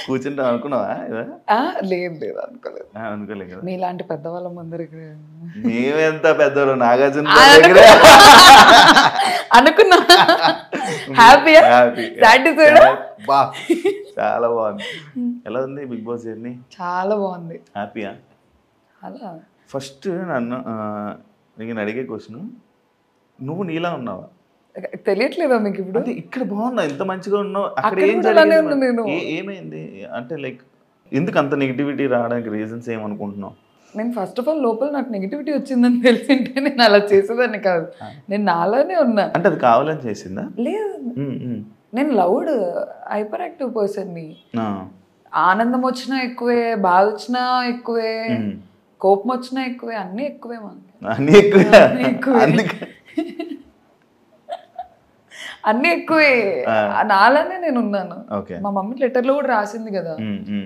కూర్చుంటాం అనుకున్నావా? లేదు లేదు అనుకోలేదు. అనుకోలేదు కదా. మీలాంటి పెద్దవాళ్ళ ముందర మేమెంత పెద్దవాళ్ళు, నాగార్జున అనుకున్నా. హ్యాపీయా? బా చాలా బాగుంది. ఎలా ఉంది బిగ్ బాస్ జర్నీ? చాలా బాగుంది. హ్యాపీయా? అలా ఫస్ట్ నన్ను నేను అడిగే క్వశ్చన్, నువ్వు నీలా ఉన్నావా? తెలియట్లేదా మీకు ఇప్పుడు? అంటే ఇక్కడ బాగున్నావు, ఇంత మంచిగా ఉన్నావు, అక్కడ ఏం ఏమైంది? అంటే లైక్ ఎందుకు అంత నెగిటివిటీ రావడానికి రీజన్స్ ఏమనుకుంటున్నావు? నేను ఫస్ట్ ఆఫ్ ఆల్ లోపల నాకు నెగిటివిటీ వచ్చిందని తెలిసింటే నేను అలా చేసేదాన్ని కాదు. నేను నాలానే ఉన్నా. అంటే అది కావాలని చేసిందా? లేదు, నేను లౌడ్ హైపర్ యాక్టివ్ పర్సన్ని. ఆనందం వచ్చినా ఎక్కువే, బాధ వచ్చినా ఎక్కువే, కోపం వచ్చినా ఎక్కువే, అన్నీ ఎక్కువే. అన్నీ ఎక్కువే, అన్ని ఎక్కువే. నాలానే నేను ఉన్నాను. మా మమ్మీ లెటర్లో కూడా రాసింది కదా,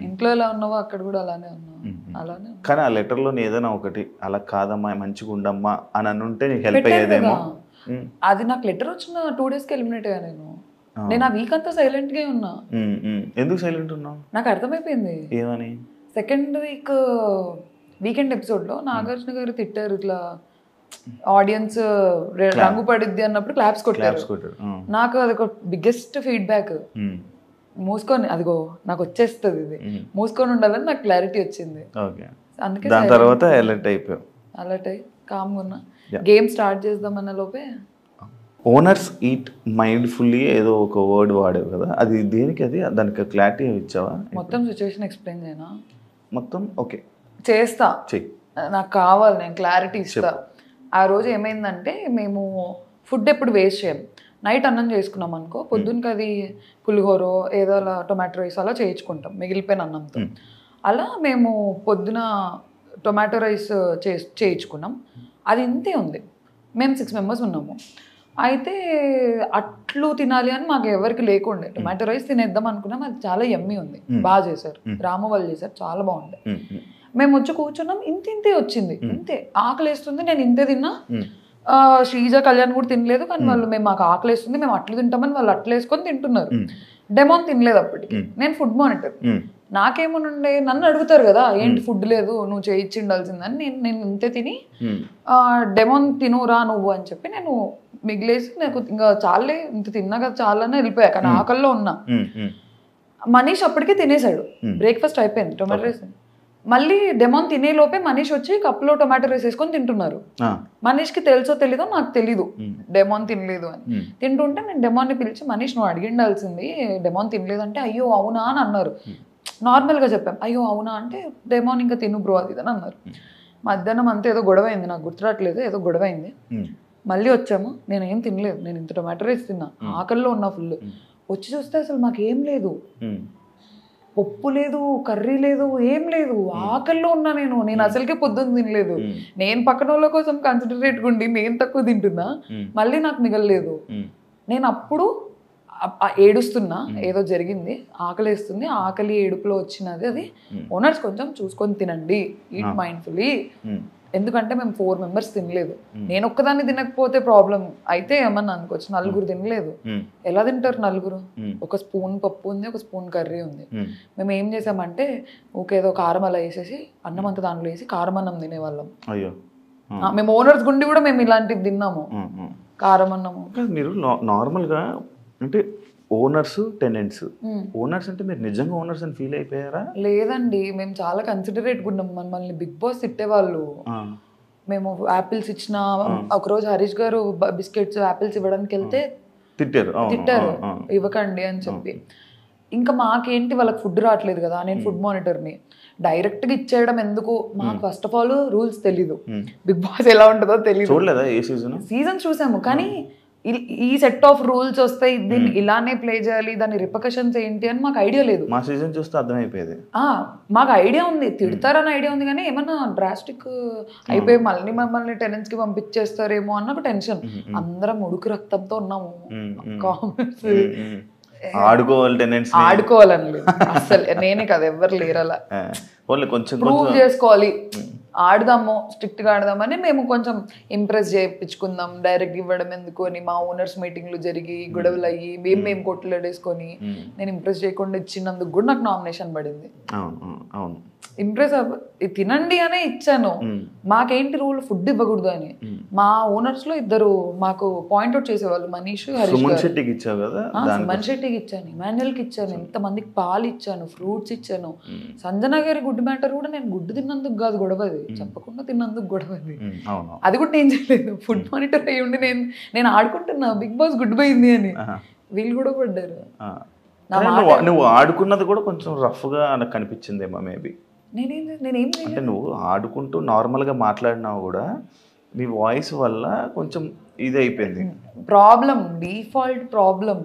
ఇంట్లో ఎలా ఉన్నావో అక్కడ కూడా అలానే ఉన్నావు. అలానే. కానీ ఆ లెటర్లో ఏదైనా ఒకటి అలా కాదమ్మా, మంచిగా ఉండమ్మా అని అనుంటే నీకు హెల్ప్ అయ్యేదేమో. అది నాకు లెటర్ వచ్చిన 2 daysకి ఎలిమినేట్ అయ్యా నేను ఆ వీక్ అంతా సైలెంట్ గా ఉన్నా. ఎందుకు సైలెంట్ ఉన్నావు? నాకు అర్థమైపోయింది. ఏమని? సెకండ్ వీకెండ్ ఎపిసోడ్ లో నాగార్జున గారు తిట్టారు, ఇట్లా ఆడియన్స్ రంగు పడిద్ది అన్నప్పుడు క్లాప్స్ కొట్టారు. నాకు అది ఒక బిగ్గెస్ట్ ఫీడ్బ్యాక్. మూసుకొని అదిగో నాకు వచ్చేస్తుంది, ఇది మూసుకొని ఉండాలని నాకు క్లారిటీ వచ్చింది. అందుకే దాని తర్వాత అలర్ట్ అయిపోయావు. అలర్ట్ అయ్యి కామ్గా ఉన్నా. గేమ్ స్టార్ట్ చేద్దామన్న లోపే ఓనర్స్ ఈట్ మైండ్ఫుల్లీ ఏదో ఒక వర్డ్ వాడేవు కదా, అది దేనికి? అది దానికి క్లారిటీ ఇచ్చావా? మొత్తం సిచ్యువేషన్ ఎక్స్ప్లెయిన్ చేయనా? మొత్తం ఓకే చేస్తా, నాకు కావాలి, నేను క్లారిటీ ఇస్తా. ఆ రోజు ఏమైందంటే, మేము ఫుడ్ ఎప్పుడు వేస్ట్ చేయం. నైట్ అన్నం చేసుకున్నాం అనుకో, పొద్దున్నకి అది పులిహోరో ఏదో అలా టొమాటో రైస్ అలా చేయించుకుంటాం మిగిలిపోయిన అన్నంతో. అలా మేము పొద్దున టొమాటో రైస్ చేయించుకున్నాం. అది ఇంతే ఉంది. మేము 6 members ఉన్నాము. అయితే అట్లు తినాలి అని మాకు ఎవరికి లేకుండే. టొమాటో రైస్ తినేద్దాం అనుకున్నాం. అది చాలా యమ్మీ ఉంది, బాగా చేశారు, రాము వాళ్ళు చేశారు, చాలా బాగుంది. మేము వచ్చి కూర్చున్నాం, ఇంతే వచ్చింది, ఇంతే. ఆకలి వేస్తుంది, నేను ఇంతే తిన్నా. శ్రీజ, కళ్యాణ్ కూడా తినలేదు. కానీ వాళ్ళు మాకు ఆకలి వేస్తుంది, మేము అట్లు తింటామని వాళ్ళు అట్లు వేసుకొని తింటున్నారు. డెమోన్ తినలేదు అప్పటికి. నేను ఫుడ్ మానిటర్. నాకేమోనండే, నన్ను అడుగుతారు కదా ఏంటి ఫుడ్ లేదు నువ్వు చేయించి ఉండాల్సిందని. నేను ఇంతే తిని డెమోన్ తినురా నువ్వు అని చెప్పి నేను మిగిలేసి, నాకు ఇంకా చాలే ఇంత తిన్నా కదా చాలని వెళ్ళిపోయా. కానీ ఆకల్లో ఉన్నా. మనీష్ అప్పటికే తినేసాడు, బ్రేక్ఫాస్ట్ అయిపోయింది, టొమాటో రైస్. మళ్ళీ డెమోన్ తినే లోపే మనీష్ వచ్చి కప్లో టొమాటో రైస్ వేసుకొని తింటున్నారు. మనీష్కి తెలుసో తెలీదో నాకు తెలీదు డెమోన్ తినలేదు అని. తింటుంటే నేను డెమోన్ని పిలిచి, మనీష్ నువ్వు అడిగిండాల్సింది, డెమోన్ తినలేదు అంటే అయ్యో అవునా అని అన్నారు. నార్మల్గా చెప్పాం, అయ్యో అవునా అంటే డెమోన్ ఇంకా తిను బ్రో అది అని అన్నారు. మధ్యాహ్నం అంతా ఏదో గొడవ అయింది, నాకు గుర్తురాట్లేదు, ఏదో గొడవ అయింది. మళ్ళీ వచ్చాము, నేను ఏం తినలేదు, నేను ఇంత టొమాటో రైస్ తిన్నా, ఆకల్లో ఉన్నా ఫుల్. వచ్చి చూస్తే అసలు మాకేం లేదు, పప్పు లేదు, కర్రీ లేదు, ఏం లేదు, ఆకల్లో ఉన్నా. నేను అసలుకే పొద్దున్న తినలేదు. నేను పక్కన వాళ్ళ కోసం కన్సిడరేట్గా ఉండి నేను తక్కువ తింటున్నా, మళ్ళీ నాకు మిగలలేదు. నేను అప్పుడు ఏడుస్తున్నా, ఏదో జరిగింది, ఆకలి వేస్తుంది, ఆకలి ఏడుపులో వచ్చినది అది. ఓనర్స్ కొంచెం చూసుకొని తినండి, ఈట్ మైండ్ఫుల్లీ. ఎందుకంటే మేము 4 members తినలేదు. నేను ఒక్కదాన్ని తినకపోతే ప్రాబ్లం అయితే ఏమన్నా అనుకోవచ్చు. 4 తినలేదు, ఎలా తింటారు 4? ఒక స్పూన్ పప్పు ఉంది, ఒక స్పూన్ కర్రీ ఉంది. మేము ఏం చేసామంటే ఊకేదో కారం అలా వేసేసి అన్నం అంతా దాంట్లో వేసి కారం అన్నం తినేవాళ్ళం. మేము ఓనర్స్ గుండి కూడా మేము ఇలాంటివి తిన్నాము, కారం అన్నము. మీరు నార్మల్గా అంటే ఓనర్స్, టెనెంట్స్. ఓనర్స్ అంటే మీరు నిజంగా ఓనర్స్ అని ఫీల్ అయిపోయారా? లేదండి, మేము చాలా కన్సిడరేట్గా ఉన్నాం. మమ్మల్ని బిగ్ బాస్ తిట్టేవాళ్ళు. మేము యాపిల్స్ ఇచ్చిన ఒకరోజు హరీష్ గారు బిస్కెట్స్ యాపిల్స్ ఇవ్వడానికి వెళ్తే తిట్టారు, ఇవ్వకండి అని చెప్పి. ఇంకా మాకేంటి, వాళ్ళకి ఫుడ్ రావట్లేదు కదా, నేను ఫుడ్ మానిటర్ని, డైరెక్ట్గా ఇచ్చేయడం ఎందుకు? మాకు ఫస్ట్ ఆఫ్ ఆల్ రూల్స్ తెలీదు, బిగ్ బాస్ ఎలా ఉంటుందో తెలీదు. చూడలేదా ఏ సీజన్? చూసాము, కానీ ఈ సెట్ ఆఫ్ రూల్స్ వస్తాయి, దీన్ని ఇలానే ప్లే చేయాలి, దాని రిపర్కషన్స్ ఏంటి అని మాకు ఐడియా లేదు. మా సీజన్ చూస్తే అర్థమైపోయేది. మాకు ఐడియా ఉంది, తిడతారని ఐడియా ఉంది, కానీ ఏమన్నా డ్రాస్టిక్ అయిపోయి మళ్ళీ మమ్మల్ని టెనెంట్స్ కి పంపించేస్తారేమో అన్న ఒక టెన్షన్. అందరం ఉడుకు రక్తంతో ఉన్నాము. కామెంట్స్ ఆడుకోవాలని అసలు నేనే కదా, ఎవ్వరు లేరు అలా. కొంచెం ప్రూవ్ చేసుకోవాలి ఆడదాము స్ట్రిక్ట్గా ఆడదామని మేము కొంచెం ఇంప్రెస్ చేయించుకుందాం, డైరెక్ట్ ఇవ్వడం ఎందుకు అని మా ఓనర్స్ మీటింగ్లు జరిగి గొడవలు అయ్యి మేము కొట్లాడేసుకొని నేను ఇంప్రెస్ చేయకుండా ఇచ్చినందుకు కూడా నాకు నామినేషన్ పడింది. ఇంప్రెస్ తినండి అనే ఇచ్చాను, మాకేంటి రూల్ ఫుడ్ ఇవ్వకూడదు అని. మా ఓనర్స్ లో ఇద్దరు మాకు పాయింట్అవుట్ చేసేవాళ్ళు, మనీష్ హరీష్. సుమన్ శెట్టికి ఇచ్చాను, ఇమాన్యుయల్కి ఇచ్చాను, ఎంతమందికి పాలు ఇచ్చాను, ఫ్రూట్స్ ఇచ్చాను. సంజన గారి గుడ్ మ్యాటర్ కూడా నేను గుడ్డు తిన్నందుకు కాదు గొడవది, చెప్పకుండా తిన్నందుకు గొడవది. అది కూడా నేను చేయలేదు, ఫుడ్ మానిటర్ అయ్యి ఉండి నేను ఆడుకుంటున్నా బిగ్ బాస్ గుడ్ పోయింది అని, వీళ్ళు కూడా పడ్డారు. నువ్వు ఆడుకున్నది కూడా కొంచెం రఫ్ గా నాకు కనిపించిందేమో మేబీ. నేనేం అంటే నువ్వు ఆడుకుంటూ నార్మల్గా మాట్లాడినావు కూడా నీ వాయిస్ వల్ల కొంచెం ఇది అయిపోయింది ప్రాబ్లం, డిఫాల్ట్ ప్రాబ్లం.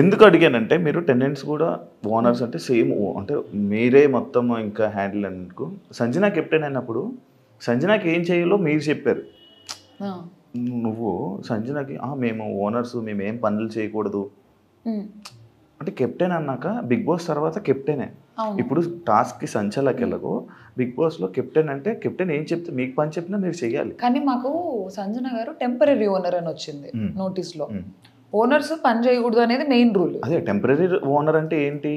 ఎందుకు అడిగానంటే మీరు టెనెంట్స్ కూడా ఓనర్స్ అంటే సేమ్, అంటే మీరే మొత్తం ఇంకా హ్యాండిల్ అనుకో. సంజన కెప్టెన్ అయినప్పుడు సంజనాకి ఏం చేయాలో మీరు చెప్పారు. నువ్వు సంజనకి మేము ఓనర్స్ మేము ఏం పనులు చేయకూడదు అంటే, కెప్టెన్ అన్నాక బిగ్ బాస్ తర్వాత కెప్టెనే. ఇప్పుడు టాస్క్ కి సంచలకి వెళ్ళకు, బిగ్ బాస్ లో కెప్టెన్ అంటే కెప్టెన్ ఏం చెప్తే మీకు పని చెప్పినా మీరు చెయ్యాలి. కానీ మాకు సంజన గారు టెంపరీ ఓనర్ అని వచ్చింది నోటీస్ లో. ఓనర్స్ పని చేయకూడదు అనేది మెయిన్ రూల్. అదే టెంపరీ ఓనర్ అంటే ఏంటి,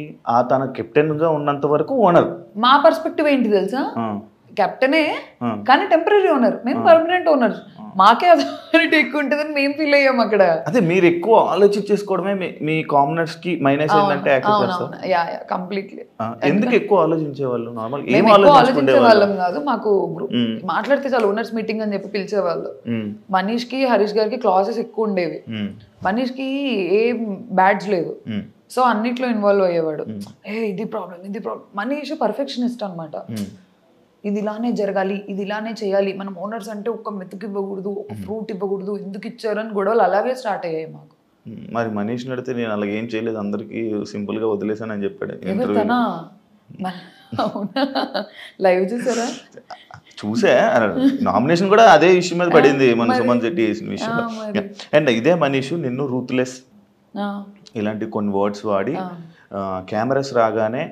తన కెప్టెన్ గా ఉన్నంత వరకు ఓనర్. మా పర్స్పెక్టివ్ ఏంటి తెలుసా, కెప్టెనే కానీ టెంపరీ ఓనర్, మేము పర్మనెంట్ ఓనర్, మాకే అథారిటీ ఎక్కువ ఉంటుందని మేము ఫీల్ అయ్యాం అక్కడ. అదే మీరు ఎక్కువ ఆలోచించేసుకోవడమే మీ కామనర్స్ కి మైనస్ ఏంటంటే కంప్లీట్లీ. ఎందుకు ఎక్కువ ఆలోచించేవాళ్ళు? నార్మల్ ఏం ఆలోచించే వాళ్ళం కాదు, మాకు మాట్లాడితే చాలు ఓనర్స్ మీటింగ్ అని చెప్పి పిలిచేవాళ్ళు. మనీష్ కి హరీష్ గారికి క్లాసెస్ ఎక్కువ ఉండేవి, మనీష్ కి ఏం బ్యాడ్జ్ లేదు, సో అన్నిట్లో ఇన్వాల్వ్ అయ్యేవాడు. ఇది ప్రాబ్లం. మనీష్ పర్ఫెక్షనిస్ట్ అనమాట. ఇది ఇలానే జరగాలి, ఇది ఇలానే చేయాలి, మనం ఓనర్స్ అంటే ఒక మెతుకు ఇవ్వకూడదు, ఒక ఫ్రూట్ ఇవ్వకూడదు, ఎందుకు ఇచ్చారని గొడవలు అలాగే స్టార్ట్ అయ్యాయి మాకు. మరి మనీష్ నడితే నేను అలాగే ఏం చేయలేదు, అందరికి సింపుల్ గా వదిలేసాను అని చెప్పాడు. లైవ్ చూసారా? చూసా, నామినేషన్ కూడా అదే విషయం మీద పడింది, మన సుమన్ శెట్టి చేసిన విషయం. అండ్ ఇదే మనీష్ నిన్ను రూత్లెస్ ఇలాంటి కొన్ని వర్డ్స్ వాడి కెమెరాస్ రాగానే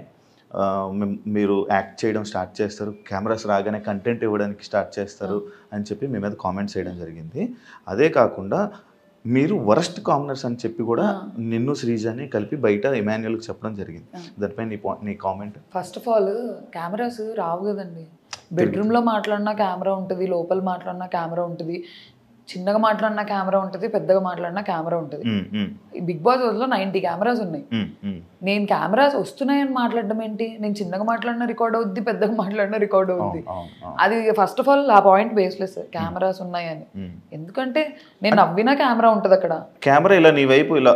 మీరు యాక్ట్ చేయడం స్టార్ట్ చేస్తారు, కెమెరాస్ రాగానే కంటెంట్ ఇవ్వడానికి స్టార్ట్ చేస్తారు అని చెప్పి మీ మీద కామెంట్స్ చేయడం జరిగింది. అదే కాకుండా మీరు వరస్ట్ కామనర్స్ అని చెప్పి కూడా నిన్ను శ్రీజాని కలిపి బయట ఇమాన్యుయల్కి చెప్పడం జరిగింది. దానిపై నీ comment. First of all cameras రావు కదండి, బెడ్రూమ్లో మాట్లాడినా కెమెరా ఉంటుంది, లోపల మాట్లాడినా కెమెరా ఉంటుంది, చిన్నగా మాట్లాడినా కెమెరా ఉంటుంది, పెద్దగా మాట్లాడినా కెమెరా ఉంటుంది. బిగ్ బాస్ లో 90 కెమెరాస్ ఉన్నాయి. నేను కెమెరాస్ వస్తున్నాయని మాట్లాడడం ఏంటి, నేను చిన్నగా మాట్లాడినా రికార్డ్ అవుద్ది, పెద్దగా మాట్లాడినా రికార్డ్ అవుద్ది. అది ఫస్ట్ ఆఫ్ ఆల్ ఆ పాయింట్ బేస్లెస్, కెమెరాస్ ఉన్నాయని. ఎందుకంటే నేను నవ్వినా కెమెరా ఉంటుంది అక్కడ. కెమెరా ఇలా నీ వైపు ఇలా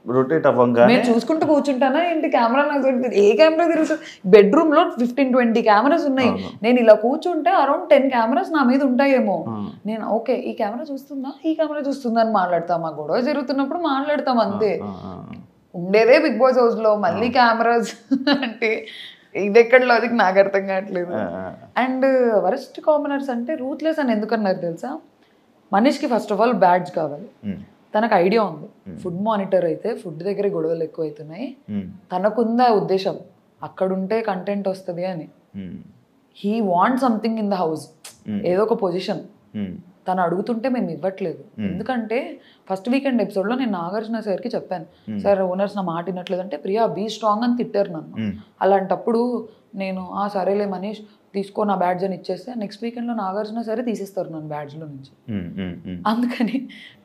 రొటేట్ అవ్వంగా నేను చూసుకుంటూ కూర్చుంటానా ఏంటి, కెమెరా నాకు ఏ కెమెరా తిరుగుతుంది? బెడ్రూమ్ లో 15-20 కెమెరాస్ ఉన్నాయి, నేను ఇలా కూర్చుంటే అరౌండ్ 10 కెమెరాస్ నా మీద ఉంటాయేమో. నేను ఓకే ఈ కెమెరా చూస్తుందా, ఈ కెమెరా చూస్తుందా అని మాట్లాడతాం, ఆ గొడవ జరుగుతున్నప్పుడు మాట్లాడతాం అంతే. ఉండేదే బిగ్ బాస్ హౌస్ లో, మళ్ళీ కెమెరాస్ అంటే ఇది ఎక్కడ లాజిక్ నాకు అర్థం కావట్లేదు. అండ్ వరస్ట్ కామనర్స్ అంటే రూత్లెస్ అని ఎందుకన్నారు తెలుసా? మనీష్కి ఫస్ట్ ఆఫ్ ఆల్ బ్యాడ్జ్ కావాలి, తనకు ఐడియా ఉంది ఫుడ్ మానిటర్ అయితే ఫుడ్ దగ్గర గొడవలు ఎక్కువ అవుతున్నాయి, తనకుందా ఉద్దేశం అక్కడుంటే కంటెంట్ వస్తుంది అని. He want something in the house, ఏదో ఒక పొజిషన్ తను అడుగుతుంటే మేము ఇవ్వట్లేదు. ఎందుకంటే ఫస్ట్ వీకెండ్ ఎపిసోడ్లో నేను నాగార్జున సార్కి చెప్పాను, సార్ ఓనర్స్ నా మాట వినట్లేదంటే ప్రియా బీ స్ట్రాంగ్ అని తిట్టారు నన్ను. అలాంటప్పుడు నేను సరేలే మనీష్ తీసుకో నా బ్యాడ్జ్ అని ఇచ్చేస్తే నెక్స్ట్ వీకెండ్లో నాగార్జున సరే తీసేస్తారు నన్ను బ్యాడ్జ్లో నుంచి. అందుకని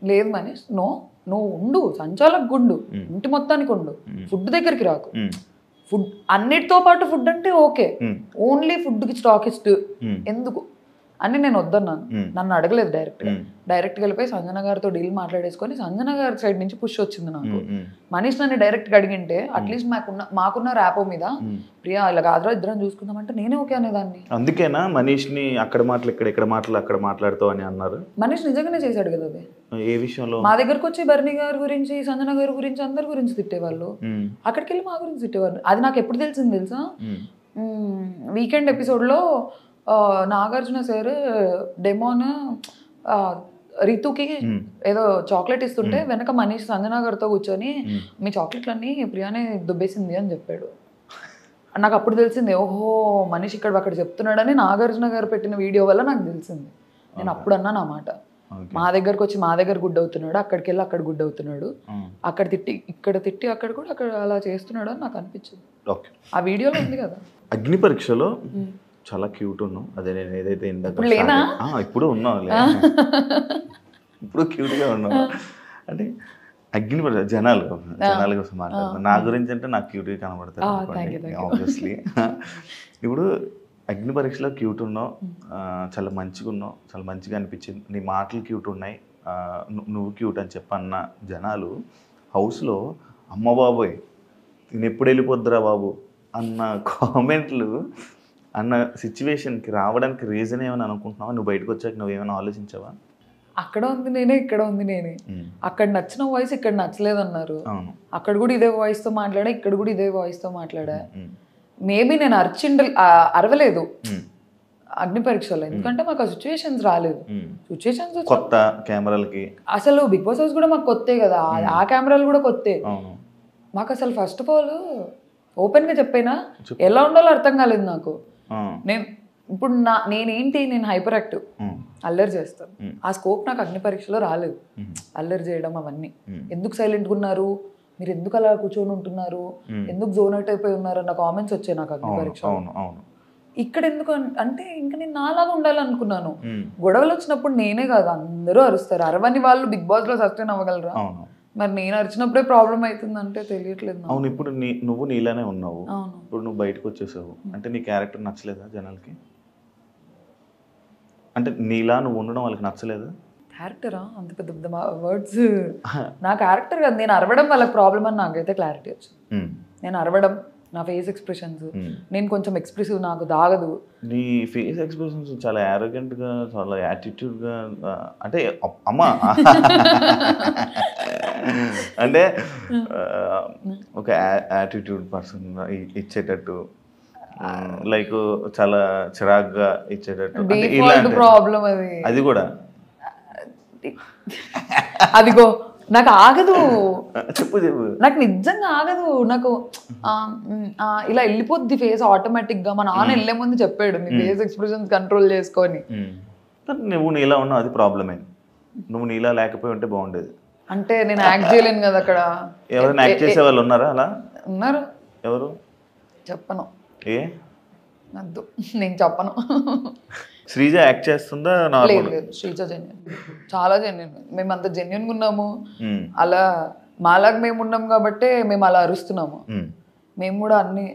లేదు మనీష్ నువ్వు ఉండు, సంచాలకు గుండు, ఇంటి మొత్తానికి ఉండు, ఫుడ్ దగ్గరికి రాకు. ఫుడ్ అన్నిటితో పాటు ఫుడ్ అంటే ఓకే, ఓన్లీ ఫుడ్కి స్టాకిస్ట్ ఎందుకు అని నేను వద్దన్నాను. నన్ను అడగలేదు డైరెక్ట్గా వెళ్ళిపోయి సంజన గారితో డీల్ మాట్లాడేసుకొని సంజన గారి సైడ్ నుంచి పుష్ వచ్చింది నాకు. మనీష్ నన్ను డైరెక్ట్గా అడిగింటే అట్లీస్ట్ మాకున్న ర్యాపో మీద ప్రియా ఇలా కాదురా ఇద్దరం చూసుకుందామంటే నేనే ఓకే అనేదాన్ని. అందుకేనా మనీష్ని అక్కడ మాటలు ఇక్కడ మాటలు అక్కడ మాట్లాడుతావు అని అన్నారు. మనీష్ నిజంగానే చేశాడు కదా అది. ఏ విషయంలో? మా దగ్గరకు వచ్చి బర్నీ గారి గురించి, సంజన గారి గురించి, అందరి గురించి తిట్టేవాళ్ళు, అక్కడికి వెళ్ళి మా గురించి తిట్టేవాళ్ళు. అది నాకు ఎప్పుడు తెలిసింది తెలుసా? వీకెండ్ ఎపిసోడ్లో నాగార్జున సార్ డెమోన్ రితుకి ఏదో చాక్లెట్ ఇస్తుంటే వెనక మనీష్ సంజన గారితో కూర్చొని మీ చాక్లెట్లన్నీ ప్రియానే దుబ్బేసింది అని చెప్పాడు. నాకు అప్పుడు తెలిసింది, ఓహో మనిషి ఇక్కడ అక్కడ చెప్తున్నాడని నాగార్జున గారు పెట్టిన వీడియో వల్ల నాకు తెలిసింది. నేను అప్పుడు అన్నా నా మాట, మా దగ్గరకు వచ్చి మా దగ్గర గుడ్ అవుతున్నాడు, అక్కడికి వెళ్ళి అక్కడ గుడ్ అవుతున్నాడు, అక్కడ తిట్టి ఇక్కడ తిట్టి అక్కడ కూడా అక్కడ అలా చేస్తున్నాడు అని నాకు అనిపించింది. ఆ వీడియోలో ఉంది కదా. అగ్ని పరీక్షలో చాలా క్యూట్ ఉన్నావు. అదే నేను ఏదైతే ఇప్పుడు ఉన్నావు, ఇప్పుడు క్యూట్గా ఉన్నావు. అంటే అగ్ని పరీక్ష జనాల కోసం మాట్లాడుతున్నాను. నా గురించి అంటే నాకు క్యూట్గా కనబడతాయి ఆబ్వియస్లీ. ఇప్పుడు అగ్ని పరీక్షలో క్యూట్ ఉన్నావు, చాలా మంచిగా ఉన్నావు, చాలా మంచిగా అనిపించింది. నీ మాటలు క్యూట్ ఉన్నాయి, నువ్వు క్యూట్ అని చెప్పన్న జనాలు హౌస్లో అమ్మ బాబోయ్ నేను ఎప్పుడు వెళ్ళిపోద్దురా బాబు అన్న కామెంట్లు అన్న సిచ్యువేషన్కి రావడానికి రీజన్ ఏమని అనుకుంటున్నావా? నువ్వు బయటకు వచ్చాక నువ్వేమైనా ఆలోచించావా? అక్కడ ఉంది నేనే, ఇక్కడ ఉంది నేనే. అక్కడ నచ్చిన వాయిస్ ఇక్కడ నచ్చలేదన్నారు, అక్కడ కూడా ఇదే వాయిస్తో మాట్లాడా, ఇక్కడ కూడా ఇదే వాయిస్తో మాట్లాడా. మేబీ నేను అరవలేదు అగ్ని పరీక్షలో, ఎందుకంటే మాకు ఆ సిచ్యువేషన్స్ రాలేదు. సిచ్యువేషన్స్ కొత్త కెమెరాలకి అసలు బిగ్ బాస్ హౌస్ కూడా మాకు కొత్తే కదా, ఆ కెమెరాలు కూడా కొత్తే మాకు. అసలు ఫస్ట్ ఆఫ్ ఆల్ ఓపెన్గా చెప్పైనా ఎలా ఉండాలో అర్థం కాలేదు నాకు. నేను ఇప్పుడు నేను హైపర్ యాక్టివ్, అల్లరి చేస్తాను. ఆ స్కోప్ నాకు అగ్ని పరీక్షలో రాలేదు, అల్లరి చేయడం అవన్నీ. ఎందుకు సైలెంట్గా ఉన్నారు మీరు, ఎందుకు అలా కూర్చొని ఉంటున్నారు, ఎందుకు జోన్ అవుట్ అయిపోయి ఉన్నారు అన్న కామెంట్స్ వచ్చాయి నాకు అగ్ని పరీక్ష. ఇక్కడ ఎందుకు అంటే ఇంకా నేను నాలాగా ఉండాలనుకున్నాను. గొడవలు వచ్చినప్పుడు నేనే కాదు అందరూ అరుస్తారు, అరవని వాళ్ళు బిగ్ బాస్ లో సస్టైన్ అవ్వగలరా? మరి నేను అరిచినప్పుడే ప్రాబ్లం అవుతుందంటే తెలియట్లేదు. అవును, ఇప్పుడు నువ్వు నీలానే ఉన్నావు, ఇప్పుడు నువ్వు బయటకు వచ్చేసావు అంటే నీ క్యారెక్టర్ నచ్చలేదా జనాలకి? అంటే నీలా నువ్వు ఉండడం వాళ్ళకి నచ్చలేదా? క్యారెక్టరా అంత పెద్ద పెద్ద వర్డ్స్, నా క్యారెక్టర్ కాదు, నేను అరవడం వాళ్ళకి ప్రాబ్లం అని నాకైతే క్లారిటీ వచ్చింది. నేను అరవడం, నా ఫేస్ ఎక్స్ప్రెషన్స్, నేను కొంచెం ఎక్స్ప్రెసివ్, నాకు దాగదు. నీ ఫేస్ ఎక్స్ప్రెషన్స్ చాలా యారోగెంట్ గా, చాలా యాటిట్యూడ్ గా, అంటే అమ్మా అంటే ఒక యాటిట్యూడ్ పర్సన్ ఇచ్చేటట్టు, లైక్ చాలా చిరాగ్గా ఇచ్చేటట్టు, ప్రాబ్లం అది కూడా అదిగో నాకు ఆగదు, చెప్పు నాకు నిజంగా ఆగదు. నాకు ఇలా వెళ్ళిపోద్ది ఫేస్ ఆటోమేటిక్ గా. మా నాన్న వెళ్ళే ముందు చెప్పాడు నీ ఫేస్ ఎక్స్ప్రెషన్స్ కంట్రోల్ చేసుకొని. నువ్వు నీలా ఉన్నావు, అది ప్రాబ్లమే. నువ్వు నీలా లేకపోయి ఉంటే బాగుండేది. అంటే నేను యాక్ట్ చేయలేను కదా అక్కడ. ఎవరైనా యాక్ట్ చేసే వాళ్ళు ఉన్నారా అలా? ఉన్నారు. ఎవరు? చెప్పను. ఏ వద్దు, నేను చెప్పను. శ్రీజ యాక్ట్ చేస్తుందా? లేదు, శ్రీజ జెన్యున్, చాలా జెన్యున్. మేము అంత జెన్యున్గా ఉన్నాము, అలా మాలాగా మేము ఉన్నాం కాబట్టి మేము అలా అరుస్తున్నాము. మేము కూడా అన్ని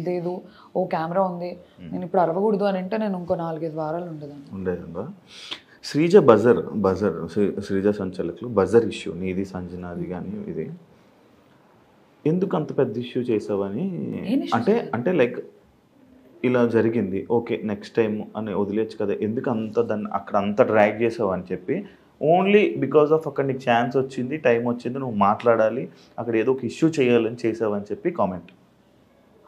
లేదు ఓ కెమెరా ఉంది నేను ఇప్పుడు అరవకూడదు అని అంటే నేను ఇంకో 4-5 వారాలు ఉండేదా. శ్రీజ బజర్ శ్రీజ సంచాలకులు బజర్ ఇష్యూ నీది సంజనాది కానీ ఇది ఎందుకు అంత పెద్ద ఇష్యూ చేసావని? అంటే లైక్ ఇలా జరిగింది, ఓకే నెక్స్ట్ టైం అని వదిలేచ్చు కదా, ఎందుకు దాన్ని అక్కడ అంత డ్రాగ్ చేసావు అని చెప్పి, ఓన్లీ బికాస్ ఆఫ్ అక్కడ నీకు ఛాన్స్ వచ్చింది, టైం వచ్చింది, నువ్వు మాట్లాడాలి, అక్కడ ఏదో ఒక ఇష్యూ చేయాలని చేసావని చెప్పి కామెంట్.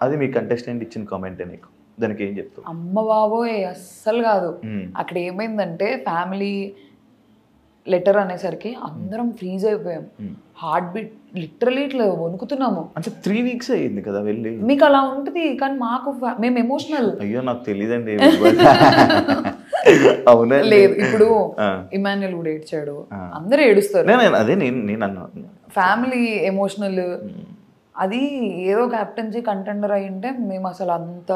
అది మీ కంటెస్టెంట్ ఇచ్చిన కామెంటే, నీకు దానికి ఏం చెప్తావు? అమ్మ బాబోయ్ అస్సలు కాదు. అక్కడ ఏమైందంటే ఫ్యామిలీ లెటర్ అనేసరికి అందరం ఫ్రీజ్ అయిపోయాం, హార్ట్ బీట్ లిటరలీ ఇట్లా వణుకుతున్నాము. అంటే 3 weeks అయ్యింది కదా వెళ్ళి. మీకు అలా ఉంటుంది కానీ మాకు మేము ఎమోషనల్. అయ్యో నాకు తెలియదండి. అవునా? లేదు, ఇప్పుడు ఇమాన్యుల్ కూడా ఏడ్చాడు, అందరూ ఏడుస్తారు. అదే నేను అన్నా ఫ్యామిలీ ఎమోషనల్. అది ఏదో క్యాప్టెన్సీ కంటెండర్ అయి ఉంటే మేము అసలు అంత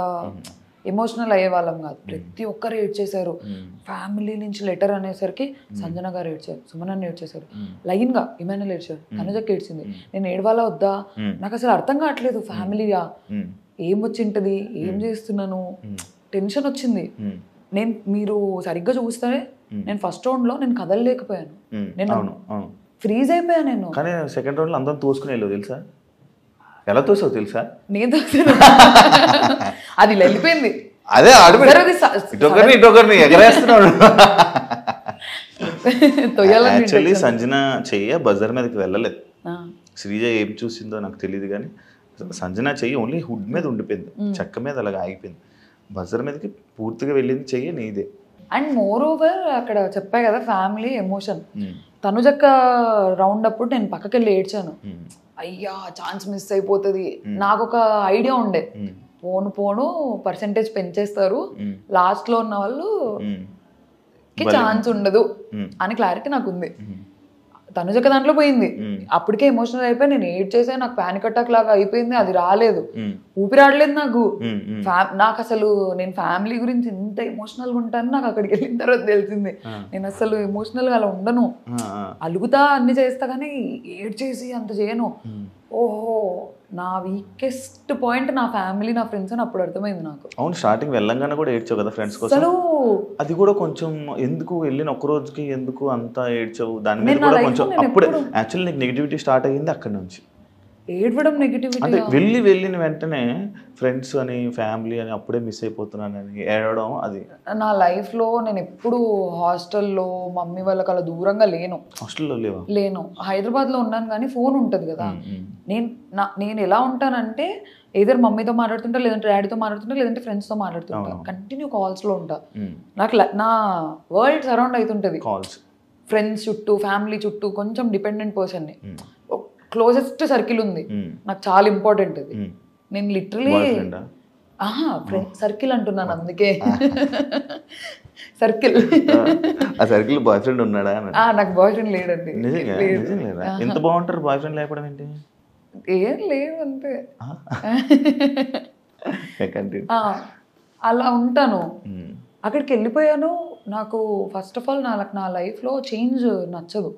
ఎమోషనల్ అయ్యే వాళ్ళం కాదు. ప్రతి ఒక్కరు ఏడ్చేశారు. ఫ్యామిలీ నుంచి లెటర్ అనేసరికి సంజన గారు ఏడ్చారు, సుమన్ ఏడ్చేశారు, లైన్ గా ఇమాన్యుల్ ఏడ్చారు, తనుజకి ఏడ్చింది. నేను ఏడవాలా వద్దా నాకు అసలు అర్థం కావట్లేదు. ఫ్యామిలీగా ఏం వచ్చింటది, ఏం చేస్తున్నాను, టెన్షన్ వచ్చింది. మీరు సరిగ్గా చూస్తే నేను ఫస్ట్ రౌండ్ లో నేను కదలలేకపోయాను, నేను ఫ్రీజ్ అయిపోయాను. నేను కానీ సెకండ్ రౌండ్ లో అందరం తోసుకుని వెళ్ళావు తెలుసా? ఎలా తోసావు తెలుసా? నేను అది వెళ్ళిపోయింది. అదే ఇటొకరిని ఎగరేస్తున్నాడు. యాక్చువల్లీ సంజన చెయ్య బజర్ మీదకి వెళ్ళలేదు. శ్రీజ ఏం చూసిందో నాకు తెలియదు కానీ సంజన చెయ్యి ఓన్లీ హుడ్ మీద ఉండిపోయింది, చెక్క మీద అలాగా ఆగిపోయింది. బజర్ మీదకి పూర్తిగా వెళ్ళింది చెయ్యి నీదే. అండ్ మోర్ ఓవర్ అక్కడ చెప్పా కదా ఫ్యామిలీ ఎమోషన్. తనుజక్క రౌండ్ అప్పుడు నేను పక్కకి వెళ్ళి ఏడ్చాను. అయ్యా ఛాన్స్ మిస్ అయిపోతుంది. నాకు ఒక ఐడియా ఉండే పోను పర్సెంటేజ్ పెంచేస్తారు, లాస్ట్ లో ఉన్న వాళ్ళు ఛాన్స్ ఉండదు అని క్లారిటీ నాకు ఉంది. తనుజక దాంట్లో పోయింది, అప్పటికే ఎమోషనల్ అయిపోయి నేను ఏడ్ చేసా, నాకు పానిక్ అటాక్ లాగా అయిపోయింది, అది రాలేదు, ఊపిరి ఆడలేదు నాకు. నాకు అసలు నేను ఫ్యామిలీ గురించి ఎంత ఎమోషనల్గా ఉంటాను నాకు అక్కడికి వెళ్ళిన తర్వాత తెలిసింది. నేను అసలు ఎమోషనల్గా అలా ఉండను, అలుగుతా అన్ని చేస్తా కానీ ఏడ్ చేసి అంత చేయను. ఓహో నా వీకెస్ట్ పాయింట్ నా ఫ్యామిలీ నా ఫ్రెండ్స్ అని అప్పుడు అర్థమైంది నాకు. అవును, స్టార్టింగ్ వెళ్ళంగానే కూడా ఏడ్చావు కదా ఫ్రెండ్స్ కోసం, అది కూడా కొంచెం ఎందుకు వెళ్ళిన ఒక్క రోజుకి ఎందుకు అంత ఏడ్చావు? దాని మీద కూడా కొంచెం అప్పుడే యాక్చువల్లీ నీకు నెగిటివిటీ స్టార్ట్ అయ్యింది అక్కడ నుంచి. ఏడవడం నెగిటివిటీ అంటే వెళ్ళిన వెంటనే ఫ్రెండ్స్ అని ఫ్యామిలీ అని అప్పుడే మిస్ అయిపోతున్నానని ఏడవడం, అది నా లైఫ్లో నేను ఎప్పుడు హాస్టల్లో మమ్మీ వాళ్ళకి అలా దూరంగా లేను. హాస్టల్లో లేను, హైదరాబాద్లో ఉన్నాను కానీ ఫోన్ ఉంటుంది కదా. నేను ఎలా ఉంటానంటే ఏదైనా మమ్మీతో మాట్లాడుతుంటా, లేదంటే డాడీతో మాట్లాడుతుంటా, లేదంటే ఫ్రెండ్స్తో మాట్లాడుతుంటా, కంటిన్యూ కాల్స్లో ఉంటా. నాకు నా వరల్డ్ సరౌండ్ అవుతుంటుంది, కాల్స్, ఫ్రెండ్స్ చుట్టూ, ఫ్యామిలీ చుట్టూ. కొంచెం డిపెండెంట్ పర్సన్ని, క్లోజెస్ట్ సర్కిల్ ఉంది నాకు, చాలా ఇంపార్టెంట్ అది. నేను లిటరలీ ఫ్రెండ్ సర్కిల్ అంటున్నాను అందుకే. సర్కిల్, ఆ సర్కిల్ బాయ్ ఫ్రెండ్ ఉన్నాడా? నాకు బాయ్ ఫ్రెండ్ లేడండి. ఎంత బాగుంటారు బాయ్ ఫ్రెండ్ లేకపోవడం ఏంటి? ఏం లేదు అంతే, అలా ఉంటాను. అక్కడికి వెళ్ళిపోయాను, నాకు ఫస్ట్ ఆఫ్ ఆల్ నా లైఫ్లో చేంజ్ నచ్చదు,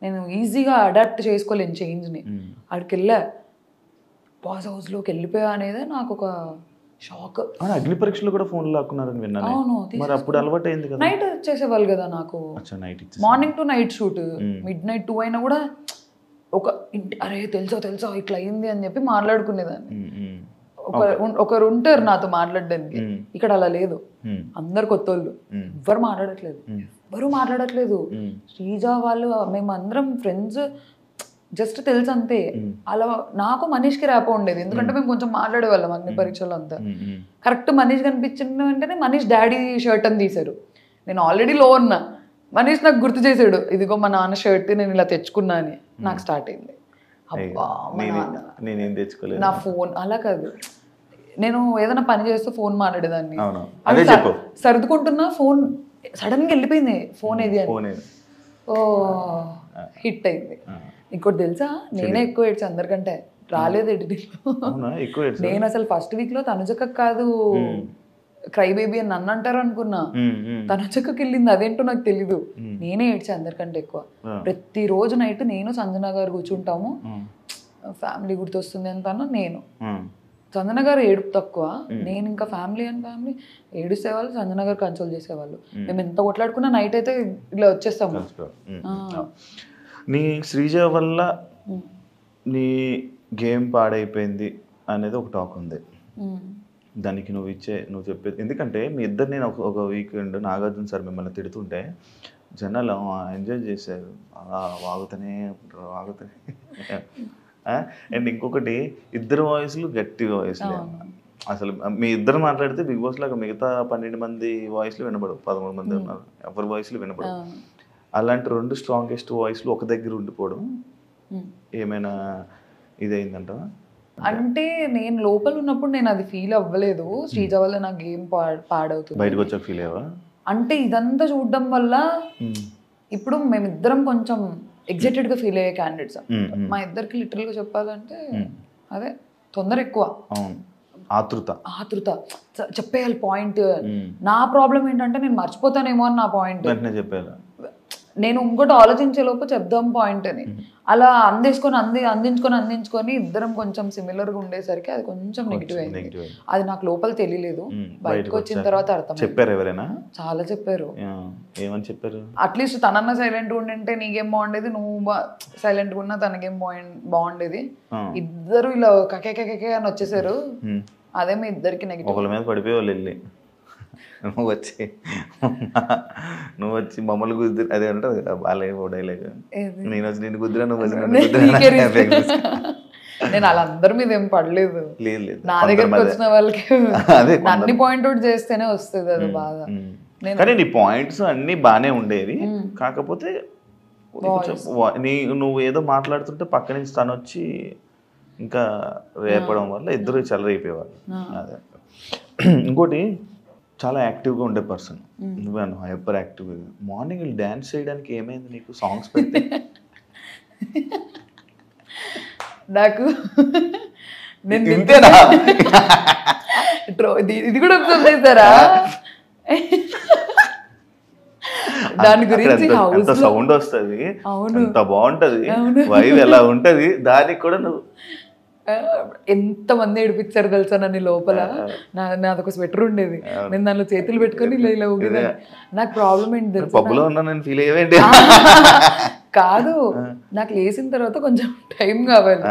నేను ఈజీగా అడాప్ట్ చేసుకోలేను చేంజ్ని. అక్కడికి వెళ్ళా, బాస్ హౌస్లోకి వెళ్ళిపోయా అనేది నాకు ఒక షాక్. అగ్ని పరీక్షలు కూడా ఫోన్ లాక్కున్నారని విన్నాను. అవును, మరి అప్పుడు అలవాటు అయింది కదా. నైట్ చేసేవాళ్ళు కదా నాకు, morning to night shoot, mid night 2 అయినా కూడా ఒక అరే తెలుసా ఇట్లా అయింది అని చెప్పి మాట్లాడుకునేదాన్ని. ఒకరు ఉంటారు నాతో మాట్లాడడానికి, ఇక్కడ అలా లేదు, అందరు కొత్త వాళ్ళు, ఎవరు మాట్లాడట్లేదు. శ్రీజ వాళ్ళు మేమందరం ఫ్రెండ్స్, జస్ట్ తెలుసు అంతే. అలా నాకు మనీష్కి ర్యాపో ఉండేది, ఎందుకంటే మేము కొంచెం మాట్లాడేవాళ్ళం అగ్ని పరీక్షలు అంతా. కరెక్ట్ మనీష్ కనిపించిన వెంటనే మనీష్ డాడీ షర్ట్ అని తీశారు, నేను ఆల్రెడీ లో ఉన్నా, మనీష్ నాకు గుర్తు చేశాడు, ఇదిగో మా నాన్న షర్ట్ నేను ఇలా తెచ్చుకున్నా అని. నాకు స్టార్ట్ అయింది, అబ్బా నేనేం తెచ్చుకోలేదు, నా ఫోన్. అలా కాదు, నేను ఏదైనా పని చేస్తూ ఫోన్ మాట్లాడేదాన్ని, సర్దుకుంటున్నా ఫోన్ సడన్ గా వెళ్ళిపోయింది, ఫోన్ ఏది అని. ఓ హిట్ అయింది. ఇంకోటి తెలుసా, నేనే ఎక్కువ ఏడ్చా అందరికంటే, రాలేదు ఎడిటింగ్. నేను అసలు ఫస్ట్ వీక్ లో తనుజక్క కాదు క్రై బేబీ అని నన్ను అంటారు అనుకున్నా, తనుజక్కకి వెళ్ళింది అదేంటో నాకు తెలీదు. నేనే ఏడ్చా అందరికంటే ఎక్కువ. ప్రతిరోజు నైట్ నేను సంజన గారు కూర్చుంటాము, ఫ్యామిలీ గుర్తొస్తుంది అంటాను నేను. సంజన గారు ఏడుపు తక్కువ, నేను ఇంకా ఫ్యామిలీ ఏడుసేవాళ్ళు, సంజన గారు కన్సోల్ చేసేవాళ్ళు. మేము ఎంత కొట్లాడుకున్నా నైట్ అయితే ఇలా వచ్చేస్తాము. నీ శ్రీజ వల్ల నీ గేమ్ పాడైపోయింది అనేది ఒక టాక్ ఉంది, దానికి నువ్వు చెప్పేది ఎందుకంటే మీ ఇద్దరు, నేను ఒక వీకెండ్ నాగార్జున సార్ మిమ్మల్ని తిడుతుంటే జనాలు ఎంజాయ్ చేశారు, అలా వాగుతూనే అండ్ ఇంకొకటి ఇద్దరు వాయిస్లు గట్టి వాయిస్లే. అసలు మీ ఇద్దరు మాట్లాడితే బిగ్ బాస్ లాగా మిగతా 12 మంది వాయిస్లు వినపడవు, 13 మంది ఉన్నారు, ఎవరి వాయిస్లు వినపడవు. అలాంటి 2 స్ట్రాంగెస్ట్ వాయిస్లు ఒక దగ్గర ఉండిపోవడం ఏమైనా ఇదైందంటావా? అంటే నేను లోపల ఉన్నప్పుడు నేను అది ఫీల్ అవ్వలేదు, శ్రీజ వల్ల నా గేమ్ పాడవుతుంది, బయటకు వచ్చాక ఫీల్ అయ్యావా? అంటే ఇదంతా చూడడం వల్ల ఇప్పుడు మేమిద్దరం కొంచెం ఎగ్జైటెడ్ గా ఫీల్ అయ్యే క్యాండిడేట్స్. మా ఇద్దరికి లిటరల్ గా చెప్పాలంటే అదే తొందర ఎక్కువ, ఆతృత చెప్పేయాలి పాయింట్. నా ప్రాబ్లం ఏంటంటే నేను మర్చిపోతానేమో అని నా పాయింట్ చెప్పాను. నేను ఇంకోటి ఆలోచించే లోపు చెప్దాం పాయింట్ అని, అలా అందించుకొని ఇద్దరం కొంచెం సిమిలర్ గా ఉండేసరికి అది కొంచెం నెగిటివ్ అయింది. అది నాకు లోపల తెలియలేదు, బయటకు వచ్చిన తర్వాత అర్థం. చెప్పారు ఎవరైనా? చాలా చెప్పారు. ఏమని చెప్పారు? అట్లీస్ట్ తనన్న సైలెంట్ గా ఉండింటే నీకేం బాగుండేది, నువ్వు సైలెంట్ గా ఉన్నా తనకేం బాగుండేది. ఇద్దరు ఇలా కకే అని వచ్చేసారు, అదే మీ ఇద్దరికి నెగిటివ్. ఒకళ్ళ మీద పడిపోయేవాళ్ళు వెళ్ళి, నువ్వు వచ్చి మమ్మల్ని గుద్దు, అదే ఉంటుంది బాలయ్య డైలాగ్, నేను వచ్చి నేను గుద్దురా, నువ్వు వచ్చి నేను వాళ్ళందరి మీద ఏం పడలేదు, నా దగ్గరకు వచ్చిన వాళ్ళకి అన్ని పాయింట్ అవుట్ చేస్తేనే వస్తుంది అది బాగా. కానీ నీ పాయింట్స్ అన్ని బాగానే ఉండేవి, కాకపోతే నువ్వు ఏదో మాట్లాడుతుంటే పక్క నుంచి తను వచ్చి ఇంకా రేపడం వల్ల ఇద్దరు చెలరైపోయేవాళ్ళు. అదే ఇంకోటి చాలా యాక్టివ్గా ఉండే పర్సన్ నువ్వేను, హైపర్ యాక్టివ్. మార్నింగ్ డ్యాన్స్ చేయడానికి ఏమైంది నీకు? సాంగ్స్ పెడితే నాకు నేను ఇంతేనా? ఇది కూడా అబ్జర్వ్ చేశారా? దాని గురించి సౌండ్ వస్తుంది, అంత బాగుంటది, వైబ్ ఎలా ఉంటది, దానికి కూడా నువ్వు ఎంత మంది ఏడిపించారు తెలుసా నన్ను లోపల. నాదొక స్వెటర్ ఉండేది, నేను దానిలో చేతులు పెట్టుకొని ఇలా ఇలా ఊగేదాన్ని. నాకు ప్రాబ్లం ఏంటి తెలుసా, పబ్బులో ఉన్నాను ఫీల్ అయ్యేవేంటి? కాదు, నాకు లేచిన తర్వాత కొంచెం టైం కావాలి.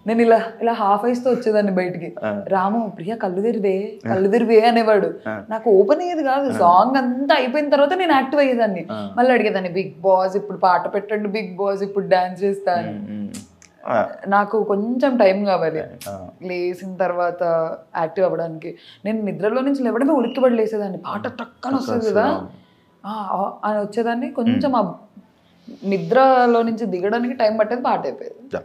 నేను ఇలా ఇలా హాఫ్ ఐస్ తో వచ్చేదాన్ని బయటికి. రాము, ప్రియా కళ్ళు తెరివే అనేవాడు. నాకు ఓపెన్ అయ్యేది కాదు. సాంగ్ అంతా అయిపోయిన తర్వాత నేను యాక్టివ్ అయ్యేదాన్ని. మళ్ళీ అడిగేదాన్ని, బిగ్ బాస్ ఇప్పుడు పాట పెట్టండి, బిగ్ బాస్ ఇప్పుడు డాన్స్ చేస్తాను. నాకు కొంచెం టైం కావాలి లేచిన తర్వాత యాక్టివ్ అవ్వడానికి. నేను నిద్రలో నుంచి లేవడమే ఉలిక్కిపడి లేసేదాన్ని. పాట టక్కని వస్తుంది కదా అని వచ్చేదాన్ని. కొంచెం నిద్రలో నుంచి దిగడానికి టైం పట్టేది, పాట అయిపోయేది.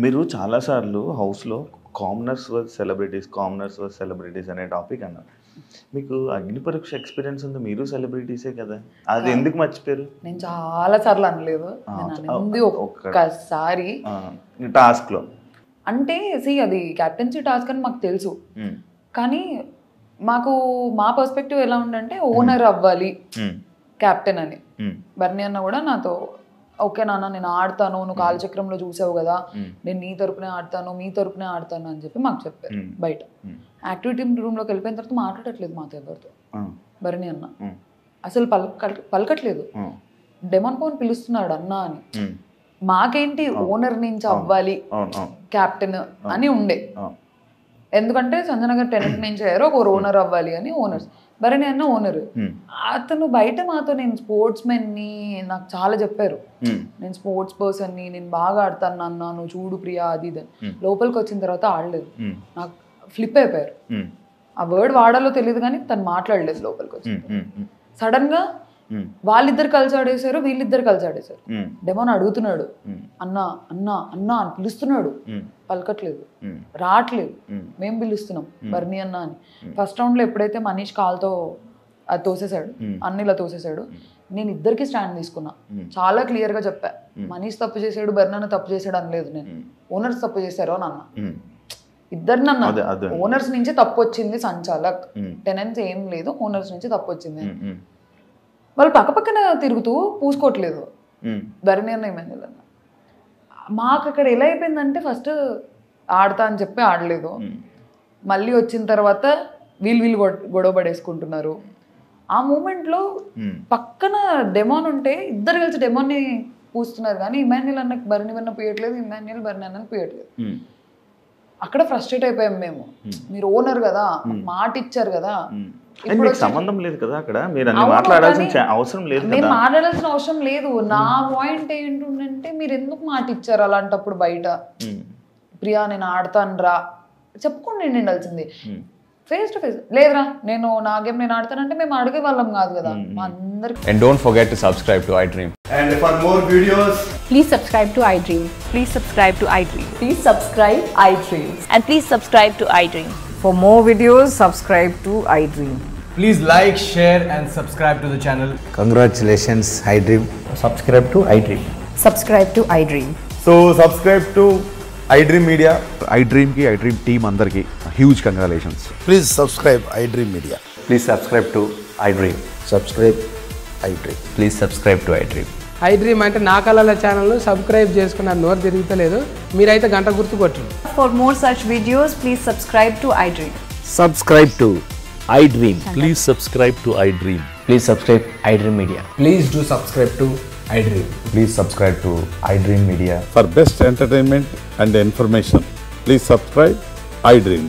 మీరు చాలాసార్లు హౌస్లో కామనర్స్ వర్సెస్ సెలబ్రిటీస్ అనే టాపిక్ అన్నారు. మీకు అగ్ని పరీక్ష ఎక్స్పీరియన్స్ ఉంది, మీరు సెలబ్రిటీసే కదా, అది ఎందుకు మర్చిపోయారు? నేను చాలా సార్లు అనలేదు, ఒక్కసారి టాస్క్ లో. అంటే అది క్యాప్టెన్సీ టాస్క్ అని మాకు తెలుసు, కానీ మాకు మా పర్స్పెక్టివ్ ఎలా ఉందంటే ఓనర్ అవ్వాలి క్యాప్టెన్ అని. బర్నీ అన్న కూడా నాతో, ఓకే నాన్న నేను ఆడతాను, నువ్వు కాలచక్రంలో చూసావు కదా, నేను నీ తరపునే ఆడతాను, మీ తరపునే ఆడతాను అని చెప్పి మాకు చెప్పారు. బయట యాక్టివిటీ రూమ్లోకి వెళ్ళిపోయిన తర్వాత మాట్లాడట్లేదు మాతో ఎవరితో బర్నీ అన్న. అసలు పలకట్లేదు. డెమాన్ పవన్ పిలుస్తున్నాడు అన్న అని. మాకేంటి ఓనర్ నుంచి అవ్వాలి క్యాప్టెన్ అని ఉండే, ఎందుకంటే సంజన గారు టెనెంట్ నుంచి అయ్యారు, ఒక ఓనర్ అవ్వాలి అని. ఓనర్స్ బర్నీ అన్న ఓనర్. అతను బయట మాతో నేను స్పోర్ట్స్ మెన్ని నాకు చాలా చెప్పారు, నేను స్పోర్ట్స్ పర్సన్ని, నేను బాగా ఆడతాను అన్న, నువ్వు చూడు ప్రియా అది ఇది. లోపలికి వచ్చిన తర్వాత ఆడలేదు, నాకు ఫ్లిప్ అయిపోయారు. ఆ వర్డ్ వాడాలో తెలియదు కానీ తను మాట్లాడలేదు లోపలికి వచ్చి. సడన్ గా వాళ్ళిద్దరు కలిసి ఆడేశారు, వీళ్ళిద్దరు కలిసి ఆడేశారు. డెమోన్ అడుగుతున్నాడు అన్నా అన్నా అన్నా అని పిలుస్తున్నాడు, పలకట్లేదు, రావట్లేదు. మేము పిలుస్తున్నాం బర్నీ అన్న అని. ఫస్ట్ రౌండ్ లో ఎప్పుడైతే మనీష్ కాల్తో అది తోసేశాడు, అన్న ఇలా తోసేశాడు, నేను ఇద్దరికి స్టాండ్ తీసుకున్నా. చాలా క్లియర్ గా చెప్పా, మనీష్ తప్పు చేశాడు, బర్నీ అన్న తప్పు చేశాడు అనలేదు నేను. ఓనర్స్ తప్పు చేశారు అని అన్నా. ఇద్దరిని అన్నా. ఓనర్స్ నుంచి తప్పు వచ్చింది, సంచాలక్ టెనెన్స్ ఏం లేదు, ఓనర్స్ నుంచి తప్పు వచ్చింది. వాళ్ళు పక్కపక్కన తిరుగుతూ పూసుకోవట్లేదు. బర్నీ అన్న ఏమైంది అన్న. మాకు అక్కడ ఎలా అయిపోయిందంటే, ఫస్ట్ ఆడతా అని చెప్పి ఆడలేదు, మళ్ళీ వచ్చిన తర్వాత వీళ్ళు గొడవ పడేసుకుంటున్నారు. ఆ మూమెంట్లో పక్కన డెమాన్ ఉంటే ఇద్దరు కలిసి డెమాన్ని పూస్తున్నారు, కానీ ఇమాన్యుల్ అన్నకి బర్నీ అన్న పూయట్లేదు, ఇమాన్యుల్ బర్నీ అన్నకి పూయట్లేదు. అక్కడ ఫ్రస్ట్రేట్ అయిపోయాం మేము. మీరు ఓనర్ కదా, మాట ఇచ్చారు కదా, సంబంధం లేదు కదా అక్కడ, మీరు అన్ని మాట్లాడాల్సిన అవసరం లేదు. నేను మాట్లాడాల్సిన అవసరం లేదు. నా పాయింట్ ఏంటంటే, మీరు ఎందుకు మాట ఇచ్చారు అలాంటప్పుడు బయట? ప్రియా నేను ఆడతాను రా చెప్పుకోండి ఉండాల్సింది. ఫేస్ టు ఫేస్ లేదురా నేను నా గేమ్ నేను ఆడతానంటే మేము అడిగే వాళ్ళం కాదు కదా మా అందరికి. And don't forget to subscribe to iDream. And for more videos, please subscribe to iDream. Please subscribe to iDream. Please subscribe iDream. And please subscribe to iDream. For more videos, subscribe to iDream. please like, share and subscribe to the channel. Congratulations, iDream. Subscribe to iDream. Subscribe to iDream. So subscribe to iDream Media. iDream ki iDream team andarki huge congratulations. Please subscribe iDream Media. Please subscribe to iDream. Subscribe iDream. Please subscribe to iDream. iDream అంటే నా కళల channel subscribe చేసుకున్న నోరు తిరుగుతలేదు, మీరైతే గంట గుర్తు కొట్టండి. For more such videos, please subscribe to iDream. Subscribe to iDream. Please subscribe to iDream. Please subscribe iDream Media. Please do subscribe to iDream. Please subscribe to iDream Media. For best entertainment and information, please subscribe iDream.